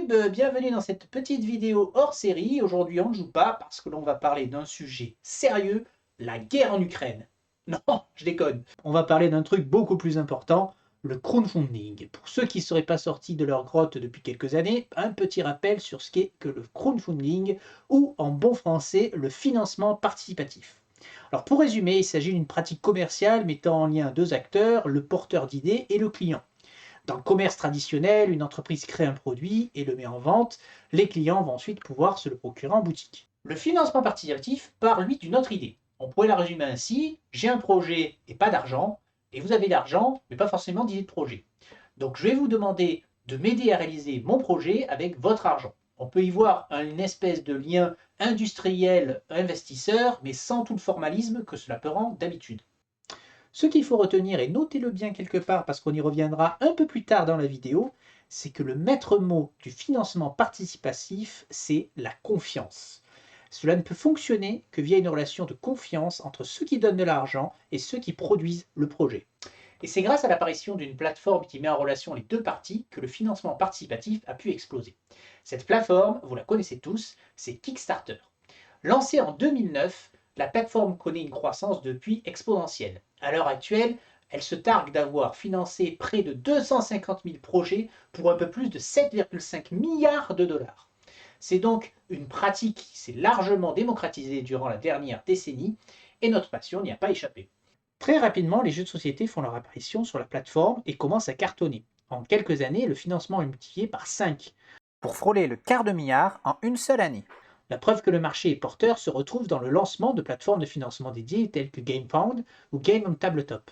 YouTube, bienvenue dans cette petite vidéo hors série. Aujourd'hui on ne joue pas parce que l'on va parler d'un sujet sérieux, la guerre en Ukraine. Non, je déconne. On va parler d'un truc beaucoup plus important, le crowdfunding. Pour ceux qui ne seraient pas sortis de leur grotte depuis quelques années, un petit rappel sur ce qu'est que le crowdfunding ou en bon français le financement participatif. Alors pour résumer, il s'agit d'une pratique commerciale mettant en lien deux acteurs, le porteur d'idées et le client. Dans le commerce traditionnel, une entreprise crée un produit et le met en vente. Les clients vont ensuite pouvoir se le procurer en boutique. Le financement participatif part, lui, d'une autre idée. On pourrait la résumer ainsi, j'ai un projet et pas d'argent, et vous avez de l'argent, mais pas forcément d'idée de projet. Donc je vais vous demander de m'aider à réaliser mon projet avec votre argent. On peut y voir une espèce de lien industriel-investisseur, mais sans tout le formalisme que cela peut rendre d'habitude. Ce qu'il faut retenir, et notez-le bien quelque part parce qu'on y reviendra un peu plus tard dans la vidéo, c'est que le maître mot du financement participatif, c'est la confiance. Cela ne peut fonctionner que via une relation de confiance entre ceux qui donnent de l'argent et ceux qui produisent le projet. Et c'est grâce à l'apparition d'une plateforme qui met en relation les deux parties que le financement participatif a pu exploser. Cette plateforme, vous la connaissez tous, c'est Kickstarter. Lancée en 2009, la plateforme connaît une croissance depuis exponentielle. À l'heure actuelle, elle se targue d'avoir financé près de 250 000 projets pour un peu plus de 7,5 milliards de dollars. C'est donc une pratique qui s'est largement démocratisée durant la dernière décennie et notre passion n'y a pas échappé. Très rapidement, les jeux de société font leur apparition sur la plateforme et commencent à cartonner. En quelques années, le financement est multiplié par 5 pour frôler le quart de milliard en une seule année. La preuve que le marché est porteur se retrouve dans le lancement de plateformes de financement dédiées telles que GamePound ou Game on Tabletop.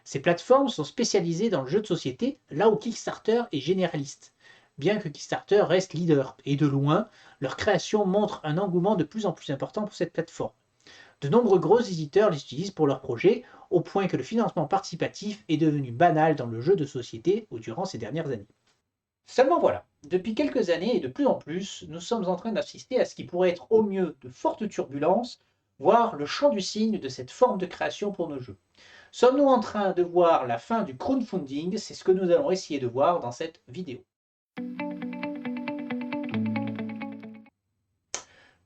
Ces plateformes sont spécialisées dans le jeu de société, là où Kickstarter est généraliste. Bien que Kickstarter reste leader, et de loin, leur création montre un engouement de plus en plus important pour cette plateforme. De nombreux gros éditeurs les utilisent pour leurs projets, au point que le financement participatif est devenu banal dans le jeu de société durant ces dernières années. Seulement voilà, depuis quelques années et de plus en plus, nous sommes en train d'assister à ce qui pourrait être au mieux de fortes turbulences, voire le chant du cygne de cette forme de création pour nos jeux. Sommes-nous en train de voir la fin du crowdfunding? C'est ce que nous allons essayer de voir dans cette vidéo.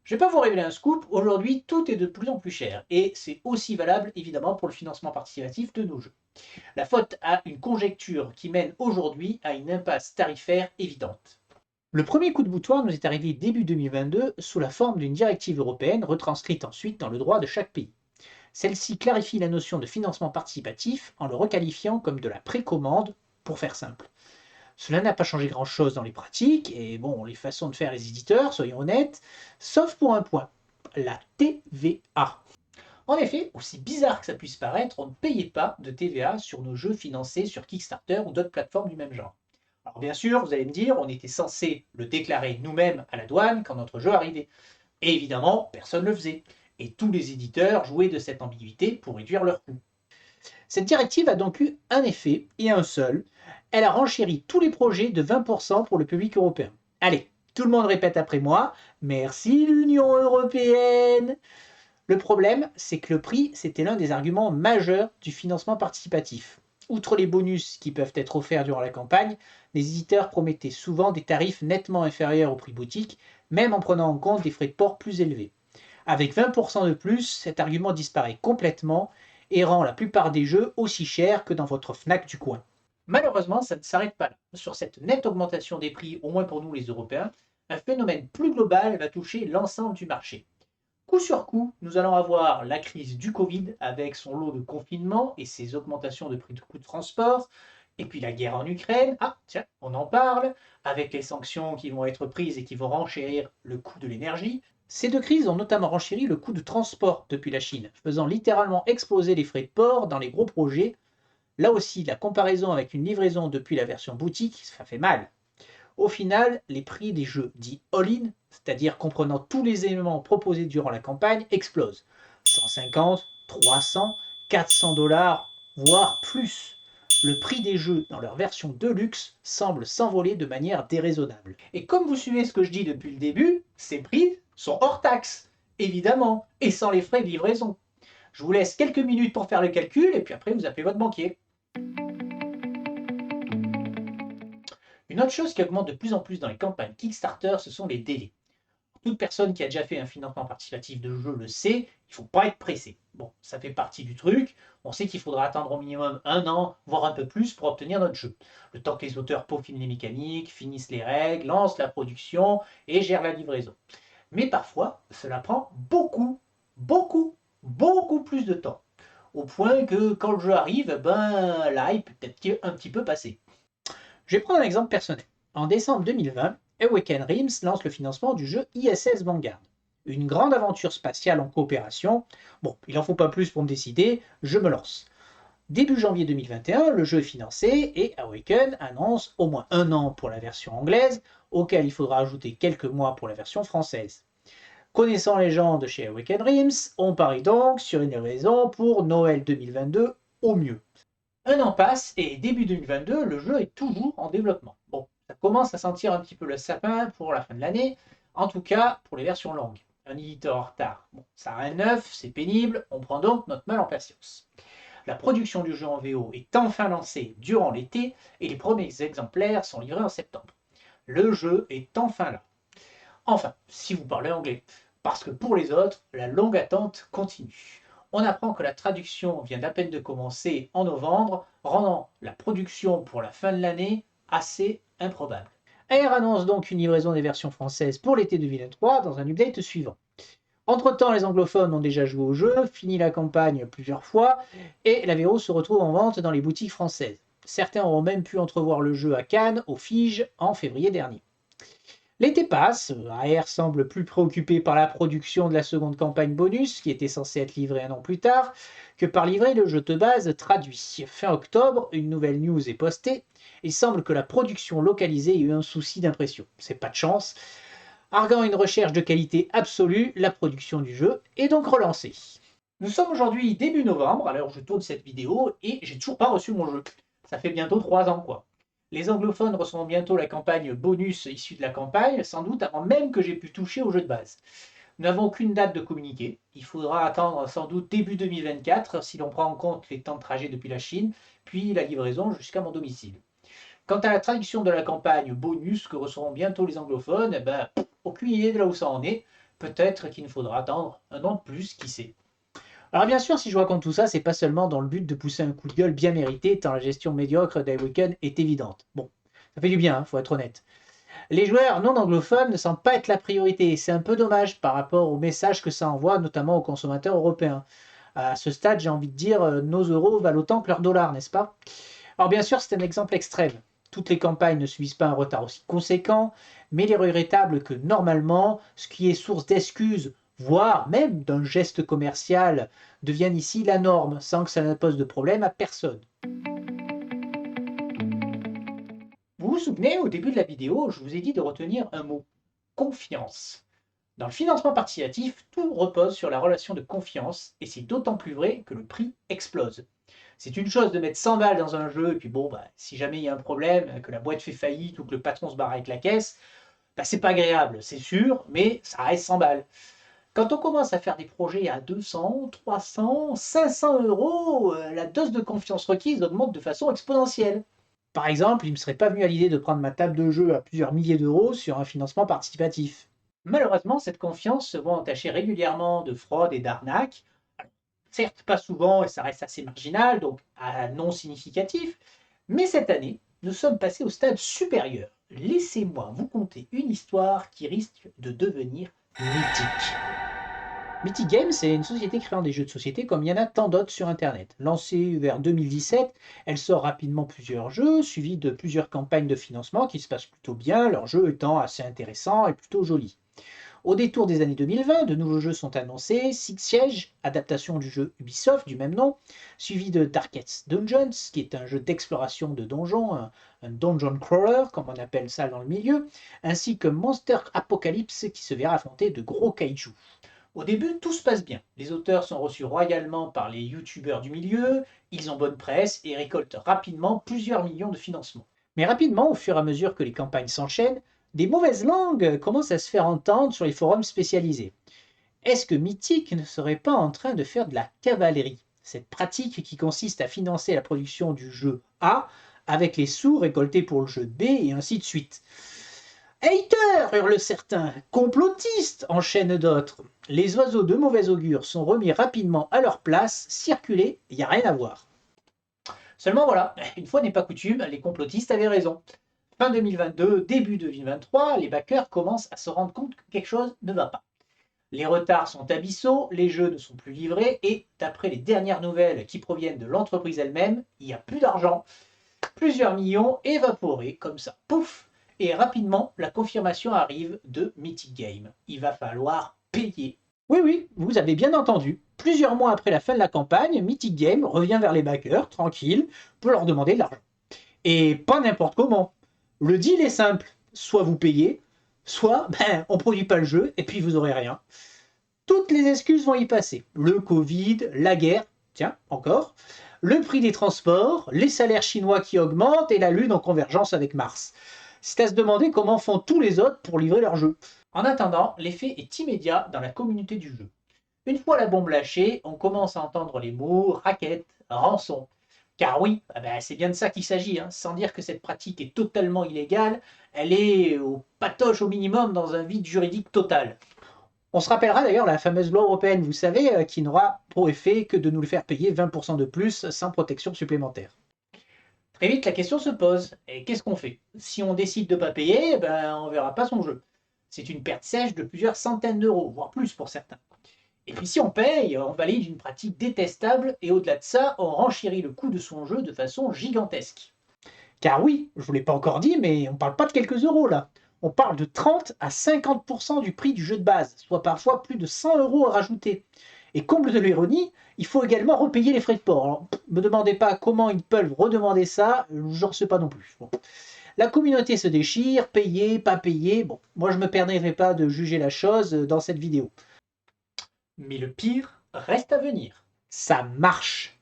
Je ne vais pas vous révéler un scoop, aujourd'hui tout est de plus en plus cher, et c'est aussi valable évidemment pour le financement participatif de nos jeux. La faute à une conjecture qui mène aujourd'hui à une impasse tarifaire évidente. Le premier coup de boutoir nous est arrivé début 2022 sous la forme d'une directive européenne retranscrite ensuite dans le droit de chaque pays. Celle-ci clarifie la notion de financement participatif en le requalifiant comme de la précommande, pour faire simple. Cela n'a pas changé grand-chose dans les pratiques et bon, les façons de faire les éditeurs, soyons honnêtes, sauf pour un point, la TVA. En effet, aussi bizarre que ça puisse paraître, on ne payait pas de TVA sur nos jeux financés sur Kickstarter ou d'autres plateformes du même genre. Alors bien sûr, vous allez me dire, on était censé le déclarer nous-mêmes à la douane quand notre jeu arrivait. Et évidemment, personne ne le faisait. Et tous les éditeurs jouaient de cette ambiguïté pour réduire leurs coûts. Cette directive a donc eu un effet, et un seul. Elle a renchéri tous les projets de 20% pour le public européen. Allez, tout le monde répète après moi. Merci l'Union européenne. Le problème, c'est que le prix, c'était l'un des arguments majeurs du financement participatif. Outre les bonus qui peuvent être offerts durant la campagne, les éditeurs promettaient souvent des tarifs nettement inférieurs au prix boutique, même en prenant en compte des frais de port plus élevés. Avec 20% de plus, cet argument disparaît complètement et rend la plupart des jeux aussi chers que dans votre Fnac du coin. Malheureusement, ça ne s'arrête pas là. Sur cette nette augmentation des prix, au moins pour nous les Européens, un phénomène plus global va toucher l'ensemble du marché. Coup sur coup, nous allons avoir la crise du Covid avec son lot de confinement et ses augmentations de prix de coûts de transport, et puis la guerre en Ukraine, ah tiens, on en parle, avec les sanctions qui vont être prises et qui vont renchérir le coût de l'énergie. Ces deux crises ont notamment renchéri le coût de transport depuis la Chine, faisant littéralement exploser les frais de port dans les gros projets. Là aussi, la comparaison avec une livraison depuis la version boutique, ça fait mal. Au final, les prix des jeux dits all-in, c'est-à-dire comprenant tous les éléments proposés durant la campagne, explosent. 150, 300, 400 dollars, voire plus. Le prix des jeux dans leur version Deluxe semble s'envoler de manière déraisonnable. Et comme vous suivez ce que je dis depuis le début, ces prix sont hors taxe, évidemment, et sans les frais de livraison. Je vous laisse quelques minutes pour faire le calcul, et puis après vous appelez votre banquier. Une autre chose qui augmente de plus en plus dans les campagnes Kickstarter, ce sont les délais. Toute personne qui a déjà fait un financement participatif de jeu le sait, il ne faut pas être pressé. Bon, ça fait partie du truc. On sait qu'il faudra attendre au minimum 1 an, voire un peu plus, pour obtenir notre jeu. Le temps que les auteurs peaufinent les mécaniques, finissent les règles, lancent la production et gèrent la livraison. Mais parfois, cela prend beaucoup plus de temps. Au point que quand le jeu arrive, ben, l'hype peut être un petit peu passé. Je vais prendre un exemple personnel. En décembre 2020, Awaken Realms lance le financement du jeu ISS Vanguard. Une grande aventure spatiale en coopération. Bon, il n'en faut pas plus pour me décider, je me lance. Début janvier 2021, le jeu est financé et Awaken annonce au moins 1 an pour la version anglaise, auquel il faudra ajouter quelques mois pour la version française. Connaissant les gens de chez Awaken Realms, on parie donc sur une livraison pour Noël 2022 au mieux. 1 an passe et début 2022, le jeu est toujours en développement. Bon, ça commence à sentir un petit peu le sapin pour la fin de l'année, en tout cas pour les versions longues. Un éditeur en retard, bon, ça a rien de neuf, c'est pénible, on prend donc notre mal en patience. La production du jeu en VO est enfin lancée durant l'été et les premiers exemplaires sont livrés en septembre. Le jeu est enfin là. Enfin, si vous parlez anglais, parce que pour les autres, la longue attente continue. On apprend que la traduction vient d'à peine de commencer en novembre, rendant la production pour la fin de l'année assez improbable. AR annonce donc une livraison des versions françaises pour l'été 2023 dans un update suivant. Entre-temps, les anglophones ont déjà joué au jeu, fini la campagne plusieurs fois, et la VO se retrouve en vente dans les boutiques françaises. Certains auront même pu entrevoir le jeu à Cannes, au Fige, en février dernier. L'été passe, AR semble plus préoccupé par la production de la seconde campagne bonus, qui était censée être livrée 1 an plus tard, que par livrer le jeu de base traduit. Fin octobre, une nouvelle news est postée. Il semble que la production localisée ait eu un souci d'impression. C'est pas de chance. Arguant une recherche de qualité absolue, la production du jeu est donc relancée. Nous sommes aujourd'hui début novembre, à l'heure où je tourne cette vidéo, et j'ai toujours pas reçu mon jeu. Ça fait bientôt 3 ans, quoi. Les anglophones recevront bientôt la campagne bonus issue de la campagne, sans doute avant même que j'ai pu toucher au jeu de base. Nous n'avons aucune date de communiqué. Il faudra attendre sans doute début 2024 si l'on prend en compte les temps de trajet depuis la Chine, puis la livraison jusqu'à mon domicile. Quant à la traduction de la campagne bonus que recevront bientôt les anglophones, aucune idée de là où ça en est. Peut-être qu'il nous faudra attendre 1 an de plus, qui sait. Alors bien sûr, si je raconte tout ça, c'est pas seulement dans le but de pousser un coup de gueule bien mérité, tant la gestion médiocre d'Awaken est évidente. Bon, ça fait du bien, faut être honnête. Les joueurs non anglophones ne semblent pas être la priorité, et c'est un peu dommage par rapport au message que ça envoie, notamment aux consommateurs européens. À ce stade, j'ai envie de dire, nos euros valent autant que leurs dollars, n'est-ce pas? Alors bien sûr, c'est un exemple extrême. Toutes les campagnes ne subissent pas un retard aussi conséquent, mais il est regrettable que normalement, ce qui est source d'excuses, voire même d'un geste commercial, devienne ici la norme, sans que ça ne pose de problème à personne. Vous vous souvenez, au début de la vidéo, je vous ai dit de retenir un mot, confiance. Dans le financement participatif, tout repose sur la relation de confiance, et c'est d'autant plus vrai que le prix explose. C'est une chose de mettre 100 balles dans un jeu, et puis bon, si jamais il y a un problème, que la boîte fait faillite ou que le patron se barre avec la caisse, c'est pas agréable, c'est sûr, mais ça reste 100 balles. Quand on commence à faire des projets à 200, 300, 500 euros, la dose de confiance requise augmente de façon exponentielle. Par exemple, il ne me serait pas venu à l'idée de prendre ma table de jeu à plusieurs milliers d'euros sur un financement participatif. Malheureusement, cette confiance se voit entachée régulièrement de fraude et d'arnaques. Certes, pas souvent et ça reste assez marginal, donc non significatif, mais cette année, nous sommes passés au stade supérieur. Laissez-moi vous conter une histoire qui risque de devenir mythique. Mythic Games, c'est une société créant des jeux de société comme il y en a tant d'autres sur Internet. Lancée vers 2017, elle sort rapidement plusieurs jeux, suivis de plusieurs campagnes de financement qui se passent plutôt bien, leurs jeux étant assez intéressants et plutôt jolis. Au détour des années 2020, de nouveaux jeux sont annoncés, Six Siege, adaptation du jeu Ubisoft du même nom, suivi de Darkest Dungeons, qui est un jeu d'exploration de donjons, un dungeon crawler, comme on appelle ça dans le milieu, ainsi que Monster Apocalypse, qui se verra affronter de gros kaijus. Au début, tout se passe bien. Les auteurs sont reçus royalement par les youtubeurs du milieu, ils ont bonne presse et récoltent rapidement plusieurs millions de financements. Mais rapidement, au fur et à mesure que les campagnes s'enchaînent, des mauvaises langues commencent à se faire entendre sur les forums spécialisés. Est-ce que Mythic ne serait pas en train de faire de la cavalerie? Cette pratique qui consiste à financer la production du jeu A avec les sous récoltés pour le jeu de B et ainsi de suite. Hater, hurle certains, complotiste, enchaînent d'autres. Les oiseaux de mauvais augure sont remis rapidement à leur place, circuler, il n'y a rien à voir. Seulement voilà, une fois n'est pas coutume, les complotistes avaient raison. Fin 2022, début 2023, les backers commencent à se rendre compte que quelque chose ne va pas. Les retards sont abyssaux, les jeux ne sont plus livrés et, d'après les dernières nouvelles qui proviennent de l'entreprise elle-même, il n'y a plus d'argent. Plusieurs millions évaporés comme ça, pouf. Et rapidement, la confirmation arrive de Mythic Game. Il va falloir payer. Oui, oui, vous avez bien entendu. Plusieurs mois après la fin de la campagne, Mythic Game revient vers les backers, tranquille, pour leur demander de l'argent. Et pas n'importe comment. Le deal est simple. Soit vous payez, soit on produit pas le jeu et puis vous aurez rien. Toutes les excuses vont y passer. Le Covid, la guerre, tiens, encore, le prix des transports, les salaires chinois qui augmentent et la Lune en convergence avec Mars. C'est à se demander comment font tous les autres pour livrer leur jeu. En attendant, l'effet est immédiat dans la communauté du jeu. Une fois la bombe lâchée, on commence à entendre les mots raquette, rançon. Car oui, c'est bien de ça qu'il s'agit, hein. Sans dire que cette pratique est totalement illégale, elle est au patoche au minimum dans un vide juridique total. On se rappellera d'ailleurs la fameuse loi européenne, vous savez, qui n'aura pour effet que de nous le faire payer 20% de plus sans protection supplémentaire. Très vite, la question se pose, et qu'est-ce qu'on fait? Si on décide de ne pas payer, on ne verra pas son jeu. C'est une perte sèche de plusieurs centaines d'euros, voire plus pour certains. Et puis si on paye, on valide une pratique détestable, et au-delà de ça, on renchérit le coût de son jeu de façon gigantesque. Car oui, je ne vous l'ai pas encore dit, mais on ne parle pas de quelques euros là. On parle de 30 à 50% du prix du jeu de base, soit parfois plus de 100 euros à rajouter. Et comble de l'ironie, il faut également repayer les frais de port. Alors, me demandez pas comment ils peuvent redemander ça, j'en sais pas non plus. Bon. La communauté se déchire, payer, pas payer. Bon, moi je me permettrai pas de juger la chose dans cette vidéo. Mais le pire reste à venir. Ça marche.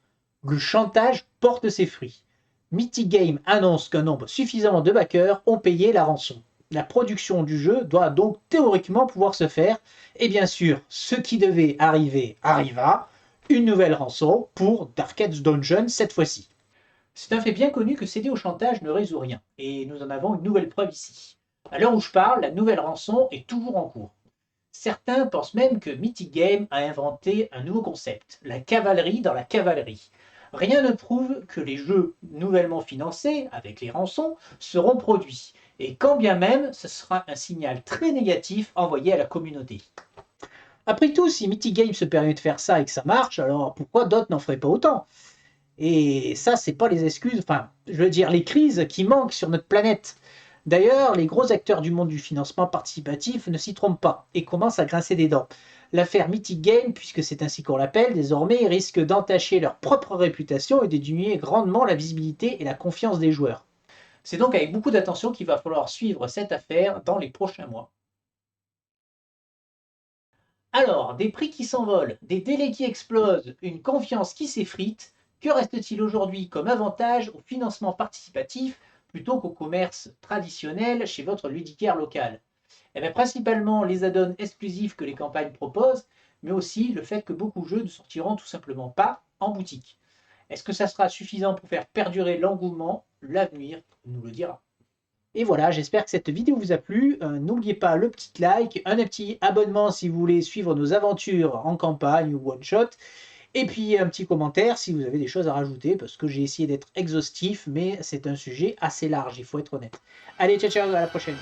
Le chantage porte ses fruits. Mythic Game annonce qu'un nombre suffisant de backers ont payé la rançon. La production du jeu doit donc théoriquement pouvoir se faire, et bien sûr, ce qui devait arriver arriva, une nouvelle rançon pour Darkest Dungeon cette fois-ci. C'est un fait bien connu que céder au chantage ne résout rien, et nous en avons une nouvelle preuve ici. À l'heure où je parle, la nouvelle rançon est toujours en cours. Certains pensent même que Mythic Game a inventé un nouveau concept, la cavalerie dans la cavalerie. Rien ne prouve que les jeux nouvellement financés, avec les rançons, seront produits. Et quand bien même, ce sera un signal très négatif envoyé à la communauté. Après tout, si Mythic Game se permet de faire ça et que ça marche, alors pourquoi d'autres n'en feraient pas autant? Et ça, c'est pas les excuses, enfin, je veux dire, les crises qui manquent sur notre planète. D'ailleurs, les gros acteurs du monde du financement participatif ne s'y trompent pas et commencent à grincer des dents. L'affaire Mythic Game, puisque c'est ainsi qu'on l'appelle désormais, risque d'entacher leur propre réputation et de diminuer grandement la visibilité et la confiance des joueurs. C'est donc avec beaucoup d'attention qu'il va falloir suivre cette affaire dans les prochains mois. Alors, des prix qui s'envolent, des délais qui explosent, une confiance qui s'effrite, que reste-t-il aujourd'hui comme avantage au financement participatif plutôt qu'au commerce traditionnel chez votre ludicaire local? Principalement les add-ons exclusifs que les campagnes proposent, mais aussi le fait que beaucoup de jeux ne sortiront tout simplement pas en boutique. Est-ce que ça sera suffisant pour faire perdurer l'engouement? L'avenir nous le dira. Et voilà, j'espère que cette vidéo vous a plu. N'oubliez pas le petit like, un petit abonnement si vous voulez suivre nos aventures en campagne ou one-shot. Et puis un petit commentaire si vous avez des choses à rajouter, parce que j'ai essayé d'être exhaustif, mais c'est un sujet assez large, il faut être honnête. Allez, ciao ciao, à la prochaine.